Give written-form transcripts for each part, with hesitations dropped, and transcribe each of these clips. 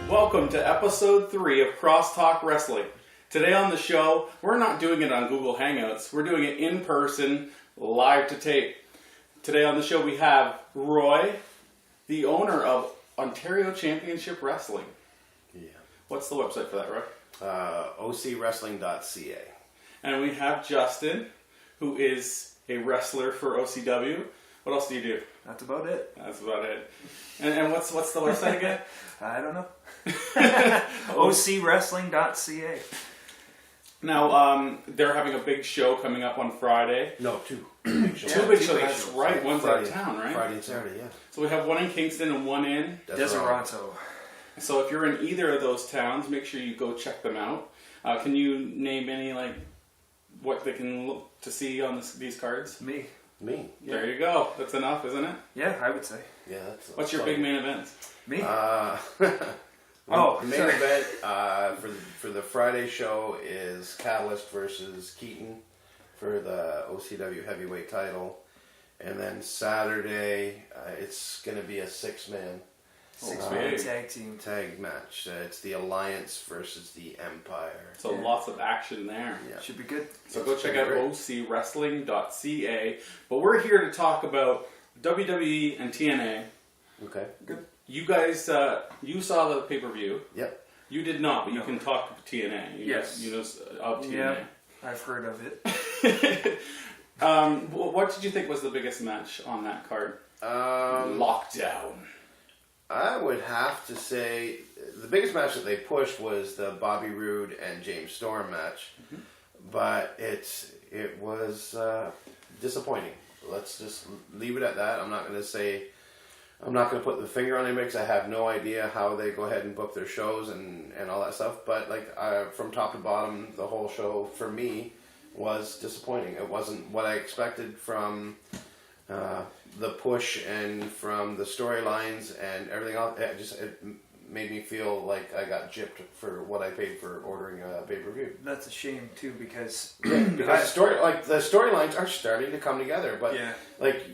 Welcome to episode 3 of Crosstalk Wrestling. Today on the show, we're not doing it on Google Hangouts. We're doing it in person, live to tape. Today on the show we have Roy, the owner of Ontario Championship Wrestling. Yeah. What's the website for that, Roy? ocwrestling.ca. And we have Justin, who is a wrestler for OCW. What else do you do? That's about it. That's about it. And what's the website again? I don't know. ocwrestling.ca. Now, they're having a big show coming up on Friday. No, two. Two big shows. That's right. One's out of town, right? Friday and Saturday, yeah. So we have one in Kingston and one in Deserato. So if you're in either of those towns, make sure you go check them out. Can you name any, what they can look to see on these cards? Me. Me. There you go. That's enough, isn't it? Yeah, I would say. Yeah. What's your big main event? Me? The main event for the Friday show is Catalyst versus Keaton for the OCW heavyweight title. And then Saturday, it's going to be a six-man tag match. It's the Alliance versus the Empire. So lots of action there. Yeah. Should be good. So go check out ocwrestling.ca. But we're here to talk about WWE and TNA. Okay. Good. You guys, you saw the pay-per-view. Yep. You did not, but you can talk TNA. Yes. You know of TNA. Yeah, I've heard of it. What did you think was the biggest match on that card? Lockdown. I would have to say the biggest match that they pushed was the Bobby Roode and James Storm match, but it was disappointing. Let's just leave it at that. I'm not going to put the finger on anybody because I have no idea how they go ahead and book their shows and all that stuff. But from top to bottom, the whole show for me was disappointing. It wasn't what I expected from the push and from the storylines and everything else. It made me feel like I got gypped for what I paid for ordering a pay-per-view. That's a shame too because the storylines are starting to come together, but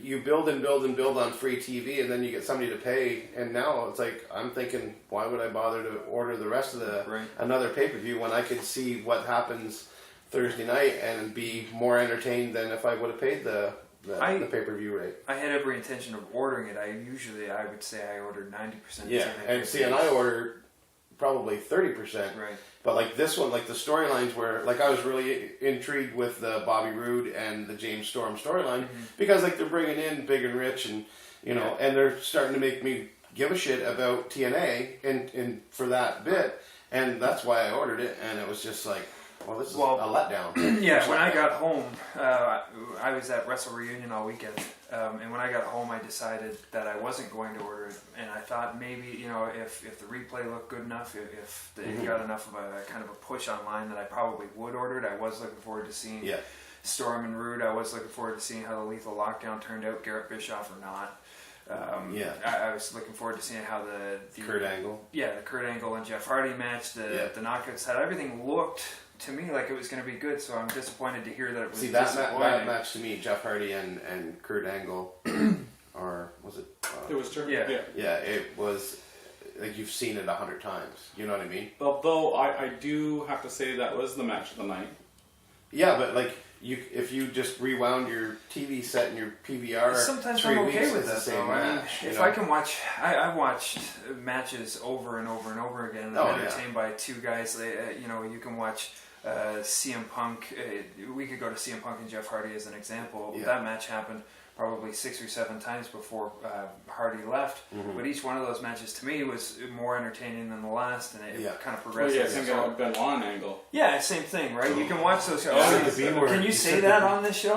you build and build and build on free TV, and then you get somebody to pay, and now it's like I'm thinking, why would I bother to order the rest of another pay-per-view when I could see what happens Thursday night and be more entertained than if I would have paid the pay-per-view rate. I had every intention of ordering it. I would say I ordered 90%. Yeah, and I ordered probably 30%. Right. But this one, the storylines were I was really intrigued with the Bobby Roode and the James Storm storyline because they're bringing in Big and Rich and and they're starting to make me give a shit about TNA and for that bit, and that's why I ordered it, and it was just well, this is a letdown. Yeah, when I got home, I was at Wrestle Reunion all weekend, and when I got home, I decided that I wasn't going to order it, and I thought maybe, if the replay looked good enough, if it got enough of a kind of a push online that I probably would order it. I was looking forward to seeing Storm and Roode. I was looking forward to seeing how the Lethal Lockdown turned out, Garrett Bischoff or not. I was looking forward to seeing how the Kurt Angle. Yeah, the Kurt Angle and Jeff Hardy match, the knockouts, how everything looked to me like it was going to be good, so I'm disappointed to hear that it was disappointing. that match to me, Jeff Hardy and Kurt Angle, was it? It was true. Yeah, it was you've seen it 100 times. You know what I mean? Although I do have to say that was the match of the night. Yeah, but if you just rewound your TV set and your PVR, sometimes I'm okay with that. If I can watch, I've watched matches over and over and over again. And I'm entertained by two guys. You can watch CM Punk. We could go to CM Punk and Jeff Hardy as an example. Yeah. That match happened probably 6 or 7 times before Hardy left. But each one of those matches to me was more entertaining than the last, and it kind of progressed. Same guy with Benoit Angle. Yeah, same thing, right? You can watch those shows. Can you say that on this show?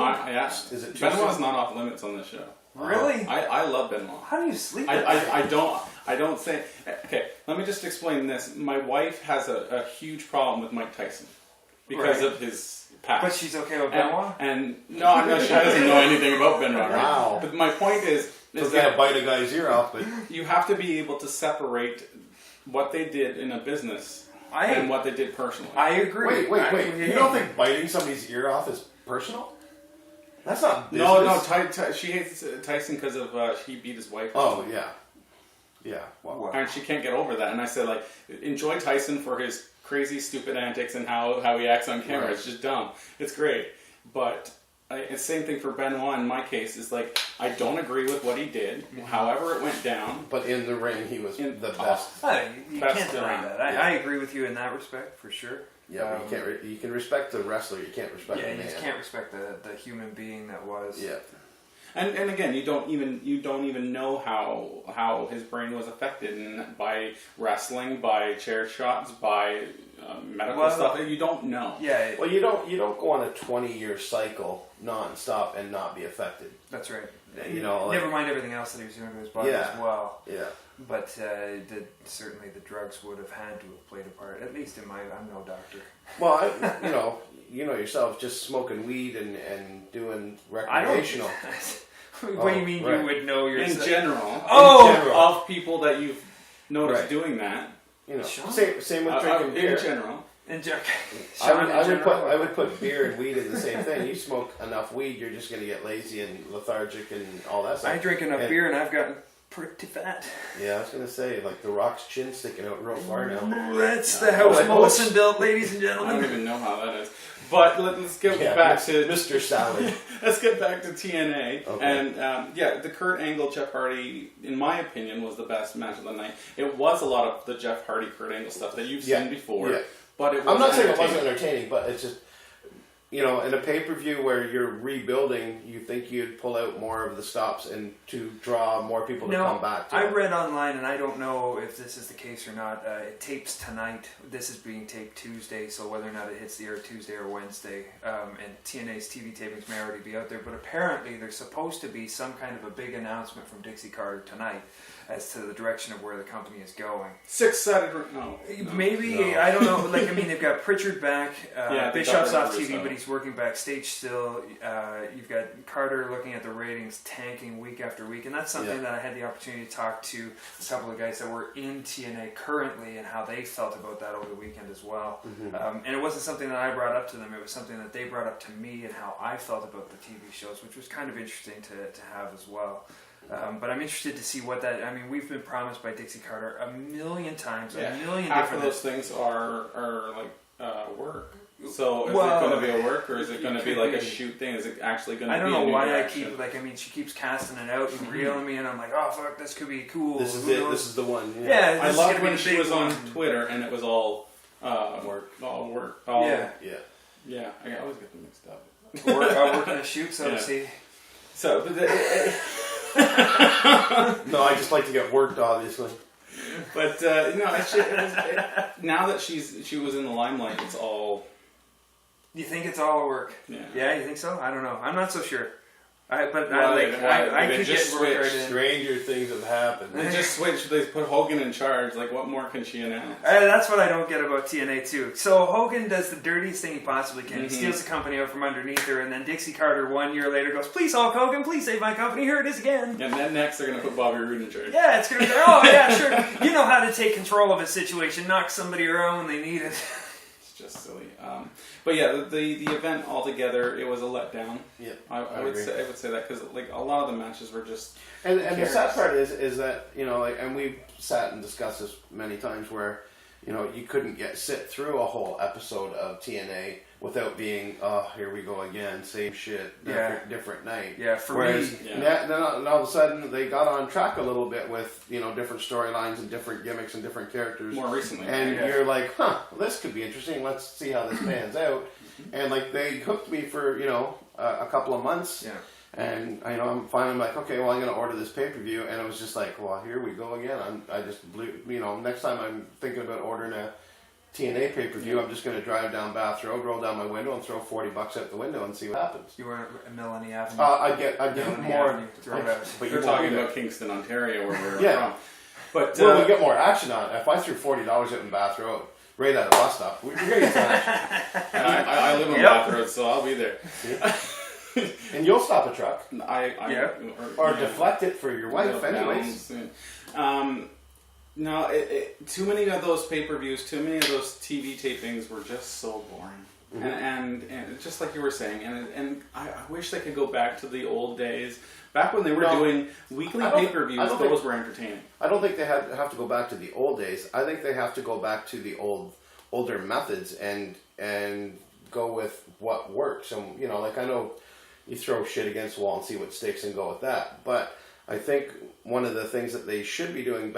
Is it Benoit's not off limits on this show. Really? I love Benoit. How do you sleep? I don't say. Okay, let me just explain this. My wife has a huge problem with Mike Tyson because of his past. But she's okay with Benoit? No, she doesn't know anything about Benoit. Right? Wow. But my point is that bite a guy's ear off, but you have to be able to separate what they did in a business and what they did personally. I agree. Wait. You don't think biting somebody's ear off is personal? That's not business. No. She hates Tyson because of he beat his wife. Oh, yeah. Yeah. Well, and she can't get over that. And I said, like, enjoy Tyson for his crazy, stupid antics and how he acts on camera. Right. It's just dumb. It's great. But it's same thing for Benoit in my case. Is like, I don't agree with what he did. However it went down. but in the ring, he was the best. You Best can't deny around. that. I agree with you in that respect, for sure. Yeah, but you can respect the wrestler. You can't respect the Yeah, you man. just can't respect the human being that was. Yeah. And again, you don't even know how his brain was affected by wrestling, by chair shots, by medical stuff. You don't know. Yeah. Well, you don't go on a 20-year cycle non-stop and not be affected. That's right. You know, like, never mind everything else that he was doing to his body as well. Yeah. But certainly the drugs would have had to have played a part. At least in my, I'm no doctor. Well, you know yourself, just smoking weed and doing recreational. What do you mean right. you would know yourself? In general. Oh! In general, of people that you've noticed Right. doing that. You know, Sean? same with drinking beer. In general. I would put beer and weed in the same thing. You smoke enough weed, you're just going to get lazy and lethargic and all that stuff. I drink enough beer and I've gotten pretty fat. Yeah, I was going to say, like, The Rock's chin sticking out real far now. That's the house Molson built, ladies and I don't gentlemen. even know how that is. But let's get Yeah, back to Mr. Salad. let's get back to TNA. Okay. And the Kurt Angle Jeff Hardy, in my opinion, was the best match of the night. It was a lot of the Jeff Hardy Kurt Angle stuff that you've seen before. Yeah. But it was I'm not saying it wasn't entertaining, but it's just, in a pay-per-view where you're rebuilding, you think you'd pull out more of the stops and to draw more people to come back to I it. read online, and I don't know if this is the case or not. It tapes tonight. This is being taped Tuesday, so whether or not it hits the air Tuesday or Wednesday, and TNA's TV tapings may already be out there, but apparently there's supposed to be some kind of a big announcement from Dixie Carter tonight as to the direction of where the company is going. Six-sided... No. Maybe, No. I don't know. They've got Pritchard back. Bischoff's off TV, so. but he's working backstage still. You've got Carter looking at the ratings tanking week after week, and that's something that I had the opportunity to talk to a couple of guys that were in TNA currently and how they felt about that over the weekend as well. Mm-hmm. And it wasn't something that I brought up to them. It was something that they brought up to me and how I felt about the TV shows, which was kind of interesting to have as well. But I'm interested to see what that... I mean, we've been promised by Dixie Carter a million times, a million Half different... of those things are like work. So is it going to be a work, or is it going to be like a shoot thing? Is it actually going to be I don't know a new why direction? she keeps casting it out and reeling me, and I'm like, oh, fuck, this could be cool. This is Who it. knows? This is the one. Yeah, I this is loved gonna be when the she big was on one. Twitter and it was all Work. all work. Yeah. I always get them mixed up. Working a shoot, so to see. So, No, I just like to get worked, obviously. but now that she was in the limelight, it's all. You think it's all work? Yeah. You think so? I don't know. I'm not so sure. I They could just get work right switched. in. Stranger things have happened. They just switched. They put Hogan in charge. Like, what more can she announce? That's what I don't get about TNA too. So Hogan does the dirtiest thing he possibly can. He steals the company out from underneath her, and then Dixie Carter 1 year later goes, "Please, Hulk Hogan, please save my company. Here it is again." And then next they're gonna put Bobby Roode in charge. Yeah, it's gonna be. Oh yeah, sure. You know how to take control of a situation, knock somebody around when they need it. It's just silly. But yeah, the event altogether, it was a letdown. Yeah, I would say that because like a lot of the matches were just. And the sad part is that and we've sat and discussed this many times where you couldn't sit through a whole episode of TNA without being here we go again, same shit, different night. Yeah, for me. Then all of a sudden they got on track a little bit with different storylines and different gimmicks and different characters. More recently, and you're like, this could be interesting. Let's see how this pans out. And like they hooked me for a couple of months. Yeah. And I'm finally like, okay, well, I'm going to order this pay-per-view, and it was just like, well, here we go again. I just blew, next time I'm thinking about ordering a TNA pay-per-view, I'm just going to drive down Bath Road, roll down my window, and throw $40 out the window and see what happens. You were at Melanie Avenue. I'd get more. Avenue, throw it out. But you're you talking won't about Kingston, Ontario, where we're Yeah. from. But we get more action on it. If I threw $40 out in Bath Road, right at a bus stop, we're going to get some action. I live on Bath Road, so I'll be there. And you'll stop a truck. Or deflect it for your wife, anyways. No, too many of those pay-per-views, too many of those TV tapings were just so boring. and just like you were saying, and I wish they could go back to the old days, back when they were doing weekly pay-per-views. Those were entertaining. I don't think they have to go back to the old days. I think they have to go back to the older methods and go with what works. And like, I know you throw shit against the wall and see what sticks and go with that, but I think one of the things that they should be doing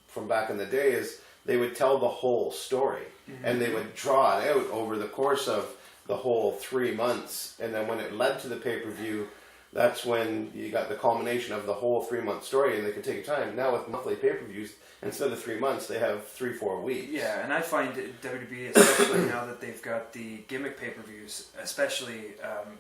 from back in the day is they would tell the whole story, and they would draw it out over the course of the whole 3 months, and then when it led to the pay-per-view, that's when you got the culmination of the whole 3-month story, and they could take time. Now with monthly pay-per-views, instead of 3 months, they have 3-4 weeks. Yeah, and I find WWE, especially now that they've got the gimmick pay-per-views, especially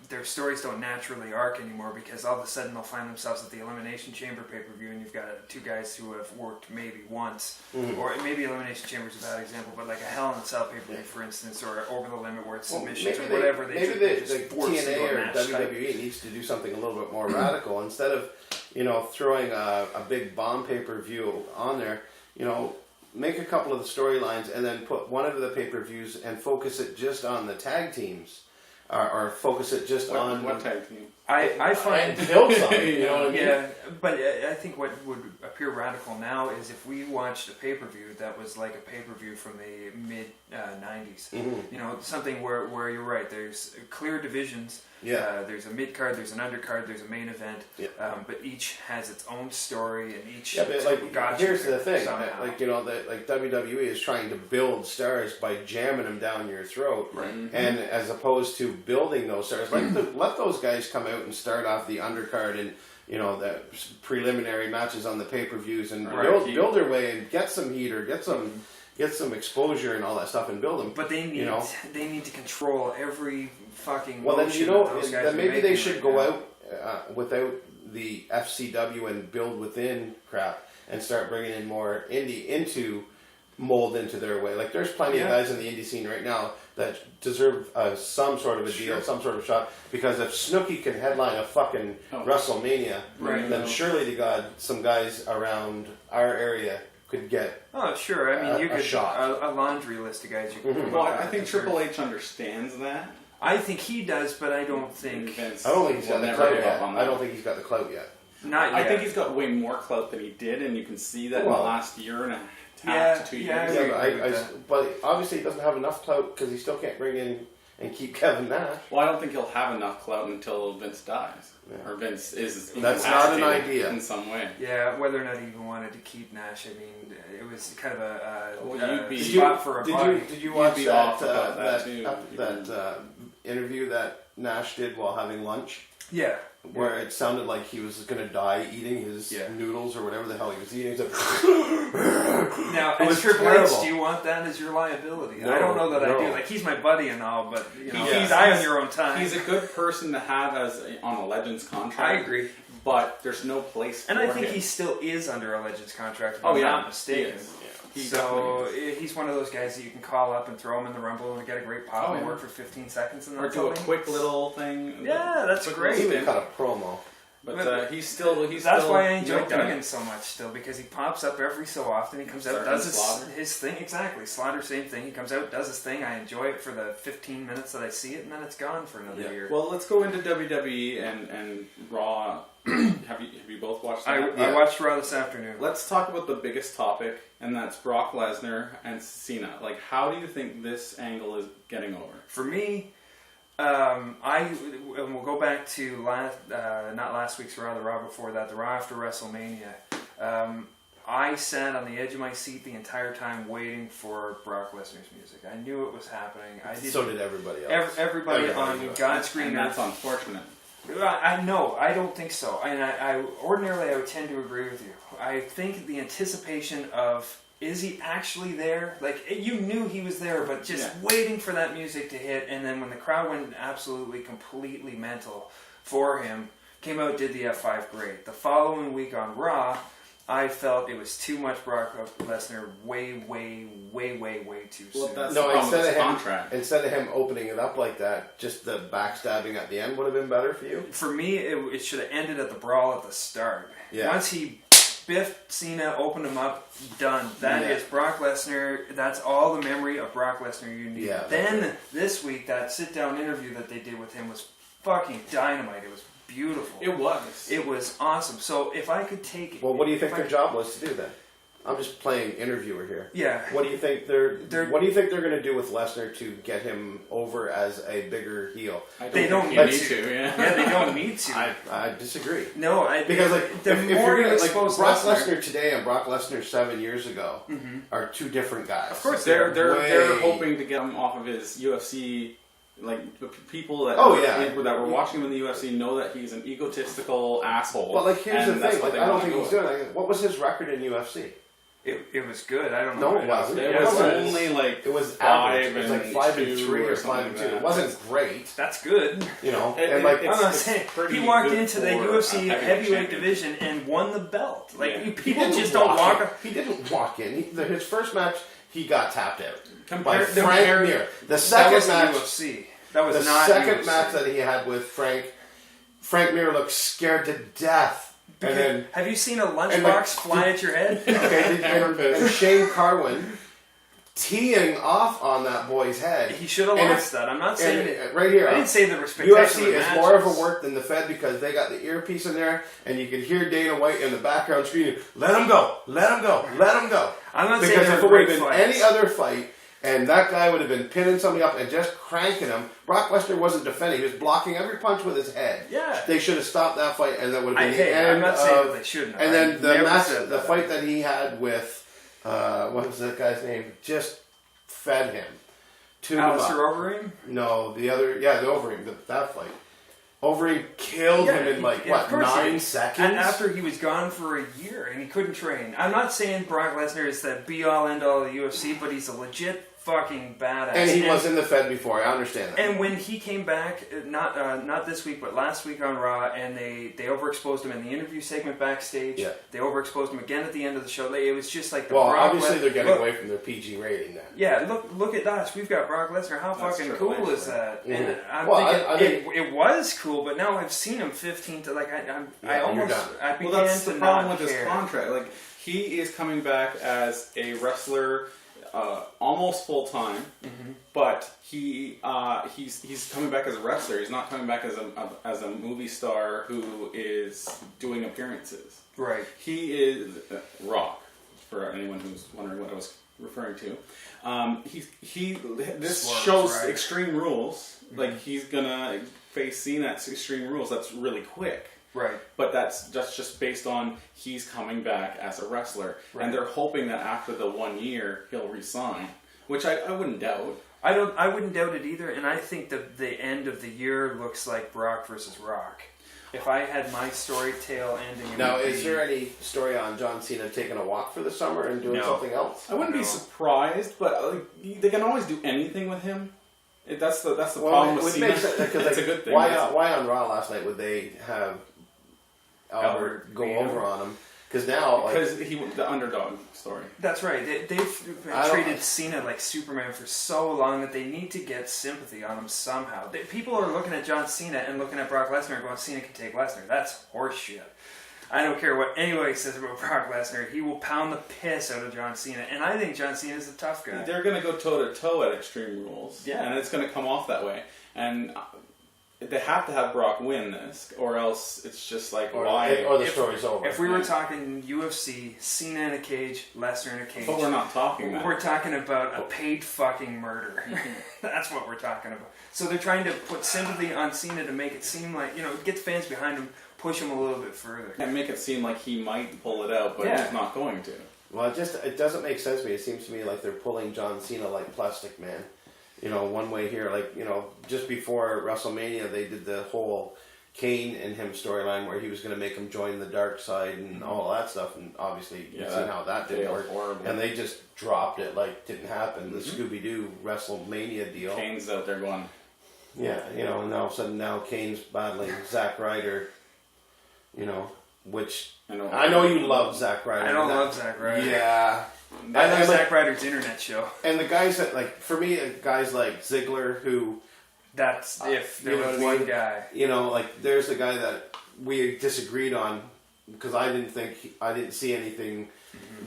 their stories don't naturally arc anymore, because all of a sudden they'll find themselves at the Elimination Chamber pay-per-view, and you've got two guys who have worked maybe once, or maybe Elimination Chamber is a bad example, but like a Hell in a Cell pay-per-view, for instance, or Over the Limit where it's submissions or whatever. Maybe the TNA or WWE needs to do something a little bit more radical. Instead of throwing a big bomb pay-per-view on there, make a couple of the storylines and then put one of the pay-per-views and focus it just on the tag teams, or focus it just on what tag team. I find build something. You know what I mean? Yeah, but I think what would appear radical now is if we watched a pay-per-view that was like a pay-per-view from the mid '90s. Something where you're right. There's clear divisions. Yeah. There's a mid card, there's an undercard, there's a main event. Yeah. But each has its own story, and each. Yeah, but here's the thing. WWE is trying to build stars by jamming them down your throat, right? And as opposed to building those stars, let those guys come out and start off the undercard and the preliminary matches on the pay-per-views and build their way and get some heat or get some exposure and all that stuff and build them. But they need to control every fucking. Well, then then maybe they should go out without the FCW and build within crap and start bringing in more indie mold into their way. Like, there's plenty of guys in the indie scene right now that deserve some sort of a deal, some sort of shot. Because if Snooki can headline a fucking WrestleMania, then surely to God, some guys around our area could get. Oh, sure. I mean, you could shot. A laundry list of guys you could. Well, I think Triple H understands that. I think he does, but I don't think. I don't think he's got the clout yet. I don't think he's got the clout yet. Not yet. I think he's got way more clout than he did, and you can see that in the last year and a half to 2 years. Yeah, but obviously he doesn't have enough clout because he still can't bring in and keep Kevin Nash. Well, I don't think he'll have enough clout until Vince dies. Yeah. Or Vince is. That's not an idea. In some way. Yeah, whether or not he even wanted to keep Nash, I mean, it was kind of a spot for a body. Did you watch that interview that Nash did while having lunch? Yeah. Where it sounded like he was going to die eating his noodles or whatever the hell he was eating. Now, as Triple H, do you want that as your liability? No, I don't know that I do. Like, he's my buddy and all, but he's die on your own time. He's a good person to have on a Legends contract. I agree. But there's no place for him. And I think he still is under a Legends contract, if I'm not mistaken. So he's one of those guys that you can call up and throw him in the Rumble and get a great pop and work for 15 seconds and or do a quick little thing. Yeah, that's great. He even cut a promo. But he's still. That's why I enjoy Duggan so much still, because he pops up every so often. He comes out, does his thing. Exactly. Slaughter, same thing. He comes out, does his thing. I enjoy it for the 15 minutes that I see it, and then it's gone for another year. Well, let's go into WWE and Raw. Have you both watched that? I watched Raw this afternoon. Let's talk about the biggest topic, and that's Brock Lesnar and Cena. Like, how do you think this angle is getting over? For me, we'll go back to not last week's Raw, the Raw before that, the Raw after WrestleMania. I sat on the edge of my seat the entire time waiting for Brock Lesnar's music. I knew it was happening. So did everybody else. Everybody on God's green earth. That's unfortunate. I don't think so. And I ordinarily I would tend to agree with you. I think the anticipation of, is he actually there? Like, you knew he was there, but just waiting for that music to hit, and then when the crowd went absolutely, completely mental for him, came out, did the F5 great. The following week on Raw, I felt it was too much Brock Lesnar way too soon. Instead of him opening it up like that, just the backstabbing at the end would have been better for you? For me, it should have ended at the brawl at the start. Yeah. Once he spiffed Cena, opened him up, done. That is Brock Lesnar. That's all the memory of Brock Lesnar you need. Yeah, then this week, that sit-down interview that they did with him was fucking dynamite. It was beautiful. It was. It was awesome. So if I could take it... Well, what do you think their job was to do then? I'm just playing interviewer here. Yeah. What do you think they're What do you think they're going to do with Lesnar to get him over as a bigger heel? They don't need to. Yeah, they don't need to. I disagree. No, because the if more you're you like expose Brock Lesnar today and Brock Lesnar 7 years ago are two different guys. Of course, they're hoping to get him off of his UFC. Like the people that that were watching him in the UFC know that he's an egotistical asshole. Well, like here's the thing. Like, I don't think he's doing. What was his record in UFC? It was good. I don't know. No, it wasn't. It was only like it was 5 average. It was like 5-3 or 5-2. It wasn't great. That's good. You know, and like I'm not saying he walked into the UFC heavyweight division and won the belt. Like people just don't walk. He didn't walk in. His first match, he got tapped out by Frank Mir. The second match, UFC. That was the not second UFC. match that he had with Frank Mir looked scared to death. And then, have you seen a lunchbox fly at your head? and Shane Carwin teeing off on that boy's head. He should have lost that. I'm not saying it. Right here. I didn't say there were spectacular UFC is matches. more of a work than the Fed because they got the earpiece in there and you could hear Dana White in the background screaming, "Let him go! Let him go! Let him go!" I'm not because saying if it would have been any other fight and that guy would have been pinning somebody up and just cranking him, Brock Lesnar wasn't defending. He was blocking every punch with his head. Yeah. They should have stopped that fight and that would have been the end I'm not saying that they shouldn't. And then the fight that he had with, what was that guy's name? Just fed him. Alistair Overeem? No, the Overeem, that fight. Overeem killed him in 9 seconds? And after he was gone for a year and he couldn't train. I'm not saying Brock Lesnar is the be-all, end-all of the UFC, but he's a legit fucking badass. And he was in the Fed before, I understand that. And when he came back, not this week, but last week on Raw, and they overexposed him in the interview segment backstage. Yeah. They overexposed him again at the end of the show. It was just like obviously they're getting away from their PG rating then. Yeah, look at us. We've got Brock Lesnar. How fucking cool is that? Mm-hmm. And I'm thinking it was cool, but now I've seen him 15 to I began that's the to problem not with care. his contract. Like he is coming back as a wrestler. Almost full time, but he's coming back as a wrestler. He's not coming back as a movie star who is doing appearances. Right. He is Rock. For anyone who's wondering what I was referring to, this shows Extreme Rules. Like he's gonna face Cena at Extreme Rules. That's really quick. Right. But that's just based on he's coming back as a wrestler. Right. And they're hoping that after the 1 year he'll resign, which I wouldn't doubt. I wouldn't doubt it either, and I think the end of the year looks like Brock versus Rock. If I had my story tale ending... Now, is there any story on John Cena taking a walk for the summer and doing something else? I wouldn't be surprised, but they can always do anything with him. That's the problem with Cena. It's a good thing. Why on Raw last night would they have Albert go over on him? Because now... Because the underdog story. That's right. They've treated Cena like Superman for so long that they need to get sympathy on him somehow. People are looking at John Cena and looking at Brock Lesnar and going, Cena can take Lesnar. That's horseshit. I don't care what anybody says about Brock Lesnar. He will pound the piss out of John Cena. And I think John Cena is a tough guy. They're going to go toe-to-toe at Extreme Rules. Yeah. And it's going to come off that way. And... they have to have Brock win this, or else it's just like why? Or the story's over. If we were talking UFC, Cena in a cage, Lesnar in a cage. But we're not talking that. We're talking about a paid fucking murder. That's what we're talking about. So they're trying to put sympathy on Cena to make it seem like, get the fans behind him, push him a little bit further. And make it seem like he might pull it out, but he's not going to. Well, it doesn't make sense to me. It seems to me like they're pulling John Cena like Plastic Man. One way here, just before WrestleMania, they did the whole Kane and him storyline where he was going to make him join the dark side and all that stuff, and obviously you've seen how that didn't work. Horrible. And they just dropped it like didn't happen. The Scooby-Doo WrestleMania deal. Kane's out there going... Yeah, and all of a sudden now Kane's battling Zack Ryder, which... I know you love Zack Ryder. I don't love Zack Ryder. Yeah. I love Zack Ryder's internet show. And the guys that, for me, guys like Ziggler, who... That's if there was one guy. There's the guy that we disagreed on because I didn't see anything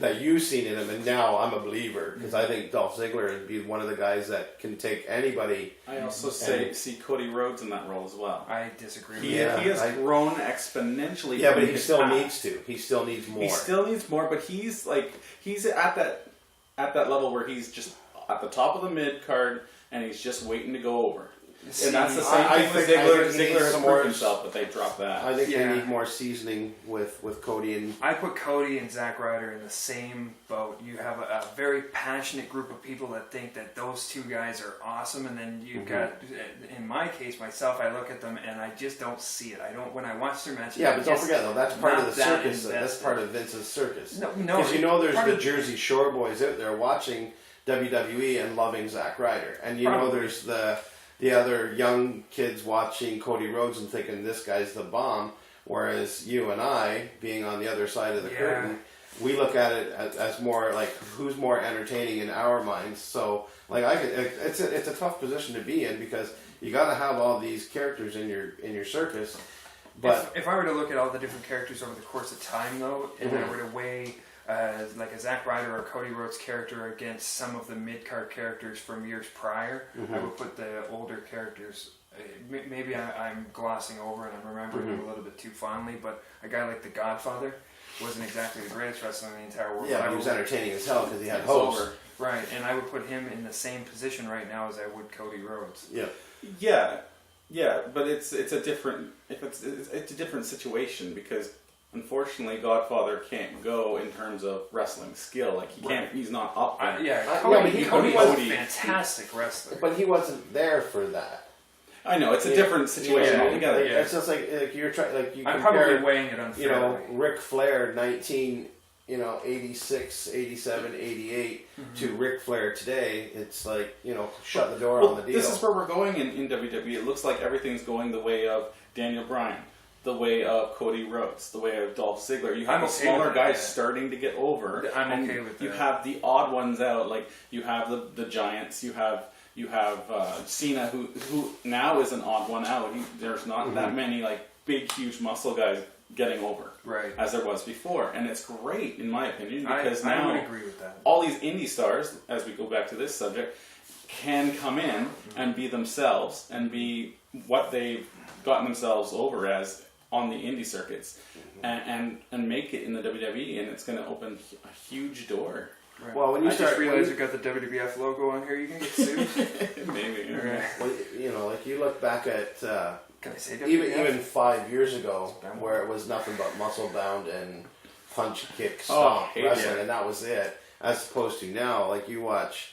that you've seen in him, and now I'm a believer because I think Dolph Ziggler would be one of the guys that can take anybody. I also see Cody Rhodes in that role as well. I disagree. He has grown exponentially. Yeah, but he still needs to. He still needs more. He still needs more, but he's at that level where he's just at the top of the mid card, and he's just waiting to go over. And that's the same thing with Ziggler. Ziggler has proved himself, but they dropped that. I think they need more seasoning with Cody and... I put Cody and Zack Ryder in the same boat. You have a very passionate group of people that think that those two guys are awesome, and then you've got, in my case, myself, I look at them and I just don't see it. I don't, when I watch their matches... Yeah, but don't forget though, that's part of the circus. That's part of Vince's circus. No. Because there's the Jersey Shore boys out there watching WWE and loving Zack Ryder. And there's the other young kids watching Cody Rhodes and thinking this guy's the bomb, whereas you and I, being on the other side of the curtain, we look at it as more like who's more entertaining in our minds. So like it's a tough position to be in because you got to have all these characters in your circus. But if I were to look at all the different characters over the course of time, though, and I were to weigh like a Zack Ryder or Cody Rhodes character against some of the mid-card characters from years prior, I would put the older characters, maybe I'm glossing over and I'm remembering them a little bit too fondly, but a guy like The Godfather wasn't exactly the greatest wrestler in the entire world. Yeah, but he was entertaining as hell because he had hosts. Right, and I would put him in the same position right now as I would Cody Rhodes. Yeah, but it's a different situation because unfortunately, Godfather can't go in terms of wrestling skill. Like he can't. He's not up there. Cody was a fantastic wrestler, but he wasn't there for that. I know it's a different situation altogether. It's just like you're trying. Like you I'm compare, probably weighing it unfairly. Ric Flair 86, 87, 88 to Ric Flair today. It's like shut the door on the deal. This is where we're going in WWE. It looks like everything's going the way of Daniel Bryan, the way of Cody Rhodes, the way of Dolph Ziggler. You have the smaller guys starting to get over. I'm okay with that. You have the odd ones out, like you have the Giants. You have Cena, who now is an odd one out. There's not that many like big, huge muscle guys getting over, as there was before, and it's great in my opinion because I now would agree with that. All these indie stars, as we go back to this subject, can come in and be themselves and be what they've gotten themselves over as on the indie circuits, and make it in the WWE, and it's going to open a huge door. Right. Well, when you just realized you got the WWF logo on here, you can get sued. Maybe. Right. Well, like you look back at can I say even 5 years ago, where it was nothing but muscle bound and punch, kick, stomp wrestling, and that was it. As opposed to now, like you watch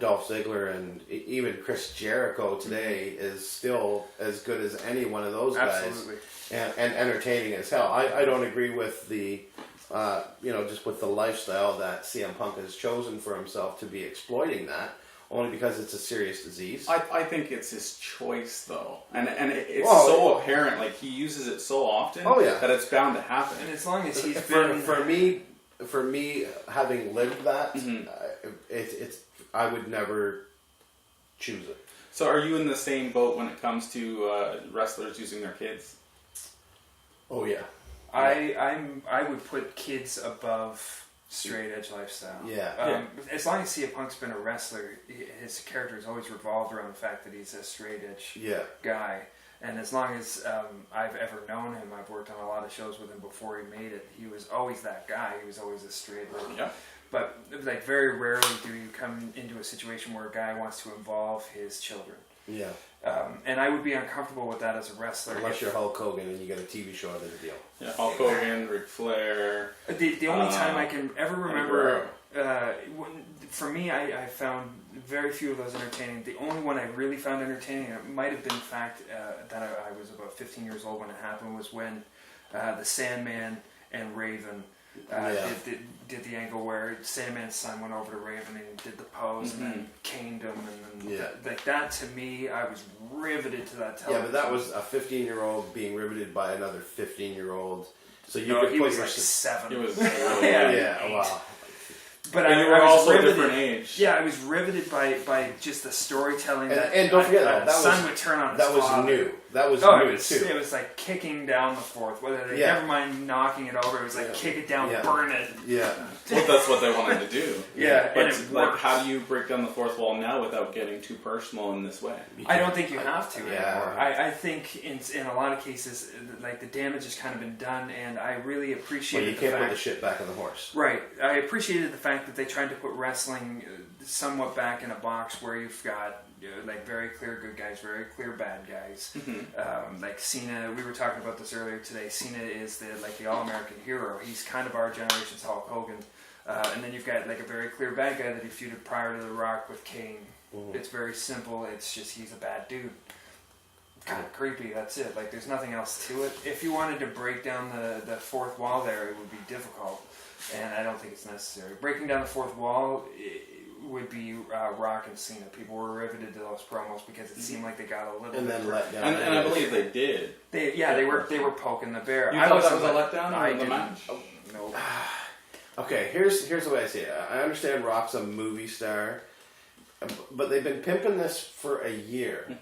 Dolph Ziggler and even Chris Jericho today is still as good as any one of those guys, and entertaining as hell. I don't agree with the just with the lifestyle that CM Punk has chosen for himself to be exploiting that, only because it's a serious disease. I think it's his choice though, and it's so apparent. Like he uses it so often that it's bound to happen. And as long as he's for me, having lived that, it's I would never choose it. So are you in the same boat when it comes to wrestlers using their kids? Oh yeah. I would put kids above straight edge lifestyle. As long as CM Punk's been a wrestler, his character has always revolved around the fact that he's a straight edge guy. And as long as I've ever known him, I've worked on a lot of shows with him before he made it. He was always that guy. He was always a straight edge. Yeah. But like very rarely do you come into a situation where a guy wants to involve his children. Yeah. And I would be uncomfortable with that as a wrestler. Unless you're Hulk Hogan and you get a TV show out of the deal. Yeah, Hulk Hogan, Ric Flair. The only time I can ever remember, for me, I found very few of those entertaining. The only one I really found entertaining, it might have been the fact that I was about 15 years old when it happened, was when the Sandman and Raven did the angle where Sandman's son went over to Raven and did the pose and then caned him, and like that to me, I was riveted to that television. Yeah, but that was a 15-year-old being riveted by another 15-year-old. So he was like 7. He was wow. But you were I was also a riveted, different age. Yeah, I was riveted by just the storytelling. And don't forget that son would turn on his that was father. new. That was Oh, new it was, too. it was like kicking down the fourth. Yeah. Never mind knocking it over. It was like kick it down, burn it. Yeah. Well, that's what they wanted to do. Yeah, But and it like, worked. how do you break down the fourth wall now without getting too personal in this way? I don't think you have to Yeah. anymore. I think in a lot of cases, like the damage has kind of been done, and I really Well, appreciated you the can't fact. put the shit back on the horse. Right. I appreciated the fact that they tried to put wrestling somewhat back in a box where you've got like very clear good guys, very clear bad guys. Like Cena, we were talking about this earlier today. Cena is the all-American hero. He's kind of our generation's Hulk Hogan. And then you've got like a very clear bad guy that he feuded prior to The Rock with Kane. It's very simple. It's just he's a bad dude. Kind of creepy. That's it. Like there's nothing else to it. If you wanted to break down the fourth wall there, it would be difficult, and I don't think it's necessary. Breaking down the fourth wall would be Rock and Cena. People were riveted to those promos because it seemed like they got a little And bit then let down. And I believe they did. They were poking the bear. You thought that was a letdown in the didn't. match? Oh, no. Okay, here's the way I see it. I understand Rock's a movie star, but they've been pimping this for a year.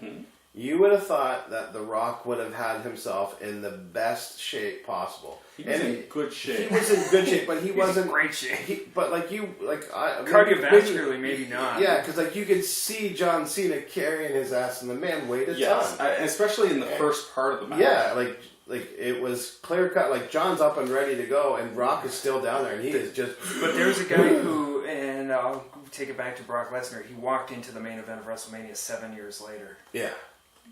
You would have thought that The Rock would have had himself in the best shape possible. He was in good shape. He was in good shape, but he wasn't in great shape. But Cardiovascularly, maybe not. Yeah, because like you could see John Cena carrying his ass, and the man weighed a Yes, ton. especially in the first part of the match. Yeah, like it was clear cut. Like John's up and ready to go, and Rock is still down there, and he is just. But there's a guy who, and I'll take it back to Brock Lesnar. He walked into the main event of WrestleMania 7 years later. Yeah.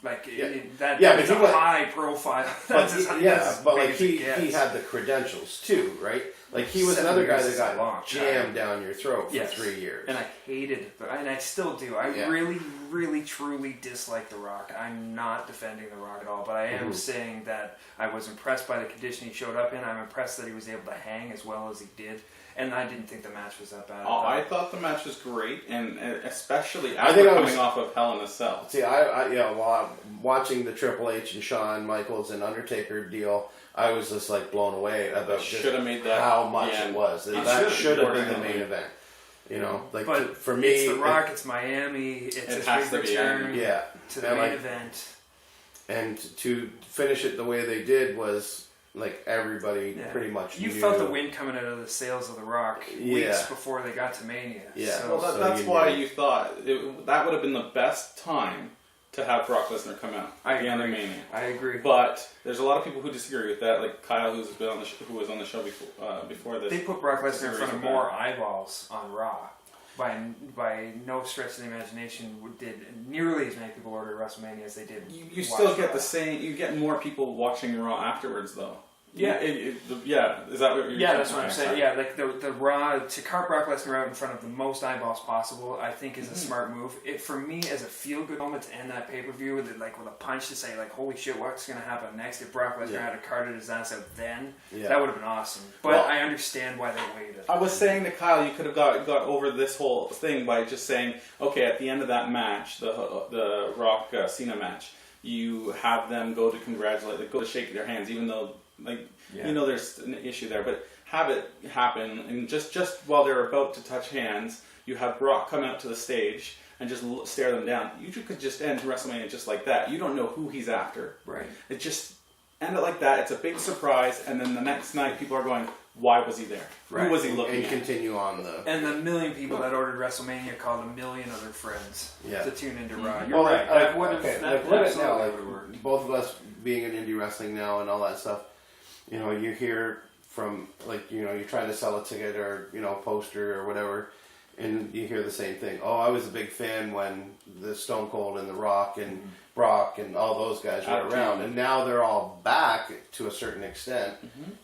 Like Yeah. that Yeah, is but a he was- high profile. But That's but like big as it he gets. had the credentials too, right? Like he was 7 another guy years that is a long got jammed time. down your throat for Yes. 3 years. And I hated it, and I still do. I really, really, truly dislike The Rock. I'm not defending The Rock at all, but I am saying that I was impressed by the condition he showed up in. I'm impressed that he was able to hang as well as he did, and I didn't think the match was that bad. I thought the match was great, and especially I after think coming off of Hell in a Cell. See, while I'm watching the Triple H and Shawn Michaels and Undertaker deal, I was just like blown away about just Should have made that how much the it end. was. It That should have been the definitely. main event. You know, like but for me, it's The Rock, it's Miami, it's It his has big to be, return yeah, to the and main like, event. and to finish it the way they did was like everybody Yeah. pretty much. You knew. felt the wind coming out of the sails of The Rock weeks before they got to Mania. Yeah. So, Well, So that's you why knew. you thought that would have been the best time to have Brock Lesnar come out at the end of Mania. I agree. But there's a lot of people who disagree with that, like Kyle, who was on the show before this. They put Brock Lesnar in disagrees front of with more that. eyeballs on Raw. By no stretch of the imagination did nearly as many people order WrestleMania as they did. You watch still get Raw. the same. You get more people watching Raw afterwards, though. Yeah. Yeah. Is that what you're? Yeah, that's what I'm Okay, saying. sorry. Yeah, like the Raw to cart Brock Lesnar out in front of the most eyeballs possible, I think is a smart move. For me, as a feel good moment to end that pay per view with a punch to say like, holy shit, what's going to happen next? If Brock Lesnar had carted his ass out then, that would have been awesome. But Well, I understand why they waited. I was saying to Kyle, you could have got over this whole thing by just saying, okay, at the end of that match, the Rock Cena match, you have them go to congratulate, go to shake their hands, even though there's an issue there, but have it happen, and just while they're about to touch hands, you have Brock come out to the stage and just stare them down. You could just end WrestleMania just like that. You don't know who he's after. Right. It just end it like that. It's a big surprise, and then the next night people are going, why was he there? Right. Who was he looking and at? continue on the. And the million people that ordered WrestleMania called a million other friends to tune into Raw. You're Well, right. That would have. That look at absolutely now, would have worked. both of us being in indie wrestling now and all that stuff. You know, you hear from you're trying to sell a ticket or poster or whatever, and you hear the same thing. Oh, I was a big fan when the Stone Cold and the Rock and Brock and all those guys were around, and now they're all back to a certain extent,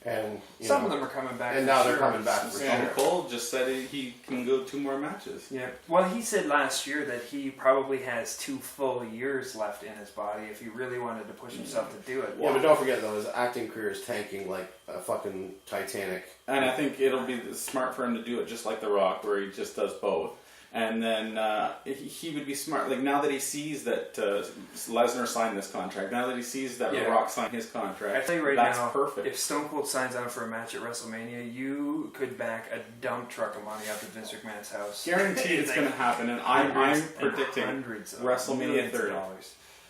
and Some of them are coming back, and for now they're sure. coming back for Stone sure. Cold just said he can go 2 more matches. Yeah. Well, he said last year that he probably has 2 full years left in his body if he really wanted to push himself to do it. Yeah, but don't forget though, his acting career is tanking like a fucking Titanic. And I think it'll be smart for him to do it just like The Rock, where he just does both. And then he would be smart. Like now that he sees that Lesnar signed this contract, now that he sees that Rock signed his contract, I tell you right that's now, perfect. if Stone Cold signs on for a match at WrestleMania, you could back a dump truck of money out to Vince McMahon's house. Guaranteed it's going to happen, and I'm predicting WrestleMania 30.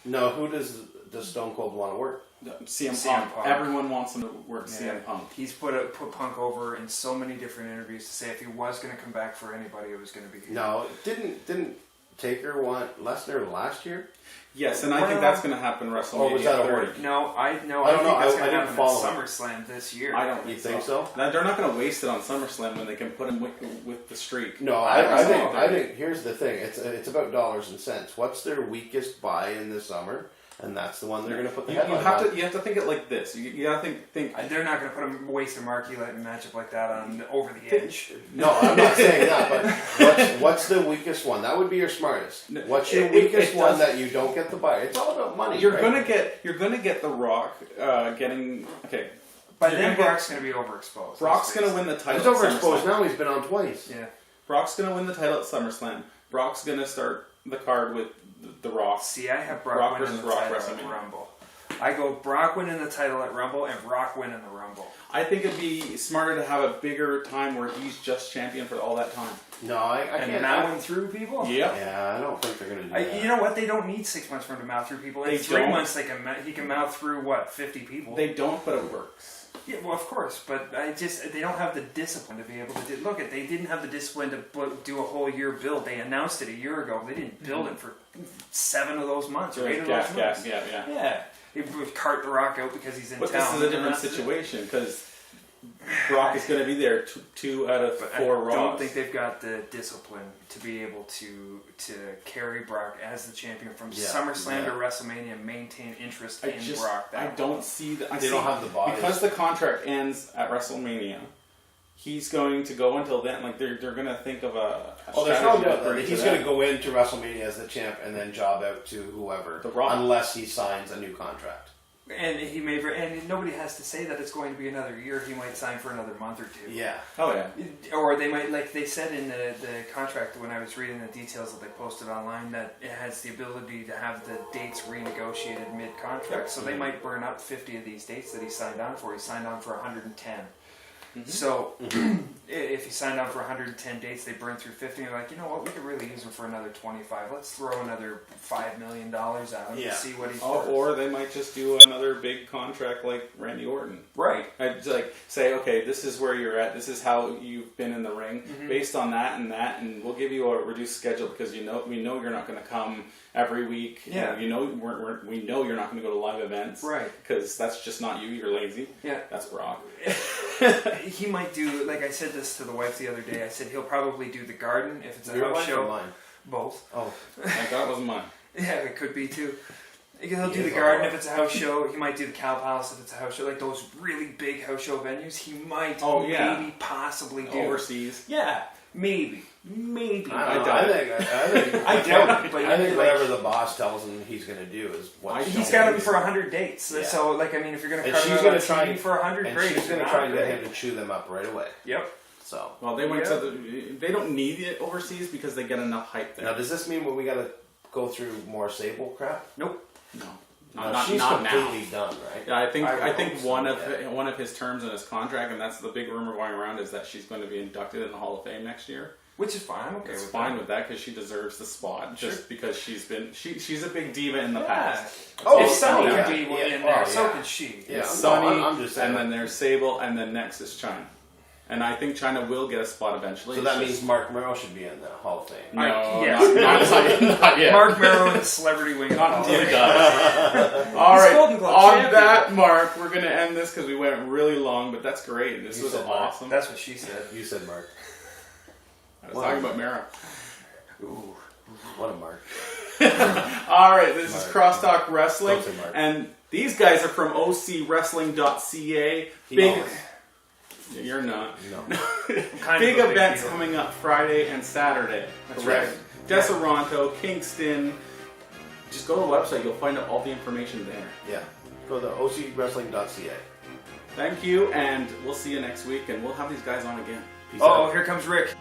No, who does Stone Cold want to work? CM Punk. Everyone wants him to work CM Punk. He's put Punk over in so many different interviews to say if he was going to come back for anybody, it was going to be him. No, didn't Taker want Lesnar last year? Yes, and I think that's going to happen WrestleMania. Or was that a 30. work? No, I think know. that's I going to didn't happen follow at SummerSlam this year. I don't You think so? Now, they're not going to waste it on SummerSlam when they can put him with the streak. No, I think here's the thing. It's about dollars and cents. What's their weakest buy in the summer? And that's the one they're going to put the headline on. You have to think it like this. You got to think. They're not going to put a waste a marquee matchup like that on over the edge. No, I'm not saying that. But what's the weakest one? That would be your smartest. What's your weakest one that you don't get the buy? It's all about money. You're gonna get the Rock getting okay. By then, Brock's going to be overexposed. Brock's going to win the title. He's overexposed now. He's been on twice. Yeah. Brock's going to win the title at SummerSlam. Brock's going to start the card with the Rock. See, I have Brock winning the title at Rumble. I go Brock winning the title at Rumble and Rock winning the Rumble. I think it'd be smarter to have a bigger time where he's just champion for all that time. No, I can't. And mouthing through people? Yep. Yeah, I don't think they're going to do that. You know what? They don't need 6 months for him to mouth through people. In 3 months, he can mouth through, 50 people? They don't, but it works. Yeah, well, of course, but they don't have the discipline to be able to do. Look, they didn't have the discipline to do a whole year build. They announced it a year ago. They didn't build it for 7 of those months or 8 of those months. Yeah. He would cart the Rock out because he's in town. But this is a different situation because Brock is going to be there 2 out of 4 Raws. I don't think they've got the discipline to be able to carry Brock as the champion from SummerSlam to WrestleMania and maintain interest in Brock. I don't see that. They don't have the bodies. Because the contract ends at WrestleMania, he's going to go until then. Like they're going to think of a there's no doubt that he's going to go into WrestleMania as the champ and then job out to whoever, unless he signs a new contract. And he may, and nobody has to say that it's going to be another year. He might sign for another month or 2. Yeah. Oh yeah. Or they might, like they said in the contract when I was reading the details that they posted online, that it has the ability to have the dates renegotiated mid-contract. So they might burn up 50 of these dates that he signed on for. He signed on for 110. Mm-hmm. So if he signed on for 110 dates, they burn through 50. And they're like, you know what? We could really use him for another 25. Let's throw another $5 million at him and see what he's worth. Or they might just do another big contract like Randy Orton. Right. I'd like say, okay, this is where you're at. This is how you've been in the ring. Mm-hmm. Based on that, and we'll give you a reduced schedule because we know you're not going to come every week. Yeah. We know you're not going to go to live events. Right. Because that's just not you. You're lazy. Yeah. That's Brock. He might do, like I said this to the wife the other day, I said he'll probably do the Garden if it's a house show. Mine? Both. Oh. That wasn't mine. Yeah, it could be too. He'll do the Garden if it's a house show. He might do the Cow Palace if it's a house show. Like those really big house show venues, he might maybe possibly do. Overseas. Yeah, maybe. I doubt it. I doubt it. But I think whatever the boss tells him he's going to do is what he's got him for 100 dates. Yeah. So, like, I mean, if you're going to cut him on TV for 100, great. She's going to try and get him to chew them up right away. Yep. So. Well, they went they don't need it overseas because they get enough hype there. Now, does this mean we got to go through more Sable crap? Nope. No. She's not completely now. done, right? Yeah, I think one of his terms in his contract, and that's the big rumor going around, is that she's going to be inducted in the Hall of Fame next year. Which is fine. I'm okay with that. Fine with that because she deserves the spot just because she's a big diva in the past. If Sunny can be in there, so can she. Yeah, Sunny, I'm just saying. and then there's Sable, and then next is China. And I think China will get a spot eventually. So that means Mark Merrow should be in the Hall of Fame. No, yes. not yet. Mark Merrow in the celebrity wing. Not until he does. All right, on that mark, we're going to end this because we went really long, but that's great. This was awesome. That's what she said. You said Mark. I was talking about Merrow. Ooh, what a Mark. All right, this is Crosstalk Wrestling, and these guys are from ocwrestling.ca. You're not. No. Big events coming up Friday and Saturday. That's right. Deseronto, Kingston. Just go to the website. You'll find out all the information there. Yeah. Go to ocwrestling.ca. Thank you, and we'll see you next week, and we'll have these guys on again. Peace out. Here comes Rick.